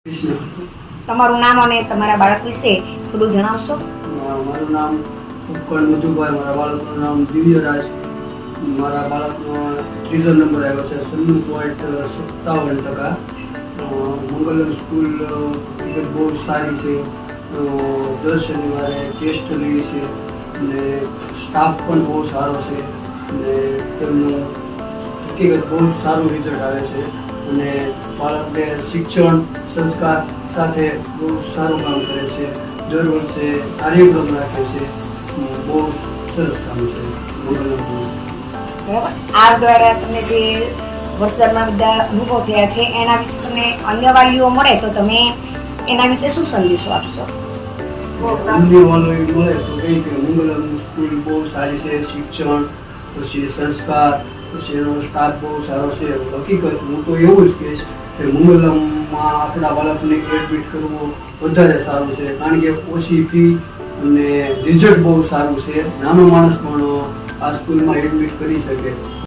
તમારું નામ અને તમારા બાળક વિશે થોડું જણાવશો? મારું નામ ઉપકરણ મધુભાઈ, મારા બાળકનું નામ દિવ્યરાજ. મારા બાળકનો ત્રીજો નંબર આવ્યો છે, 96.57%. મંગલમ સ્કૂલ બહુ સારી છે. દર શનિવારે ટેસ્ટ લઈએ છે અને સ્ટાફ પણ બહુ સારો છે અને તેમનું હકીકત બહુ સારું રિઝલ્ટ આવે છે અને બાળકને શિક્ષણ સંસ્કાર સાથે બહુ સારું કામ કરે છે. દર વર્ષે કાર્યક્રમ રાખે છે. બહુ સરસ કામ છે મંગલમ. બરાબર. આ દ્વારા તમને જે વર્ષદરમાં બધા અનુભવ થયા છે એના વિશે તમને અન્ય વાલીઓ મળે તો તમે એના વિશે શું સંદેશો આપશો? અન્ય વાલીઓ મળે તો કહે કે મંગલમ સ્કૂલ બહુ સારી છે. શિક્ષણ પછી સંસ્કાર પછી એનો સ્ટાફ બહુ સારો છે. હકીકત હું તો એવું જ કહીશ કે મંગલમમાં આપણા બાળકને એડમિટ કરવું વધારે સારું છે, કારણ કે ઓછી ફી અને રિઝલ્ટ બહુ સારું છે. નાનો માણસ પણ આ સ્કૂલમાં એડમિટ કરી શકે.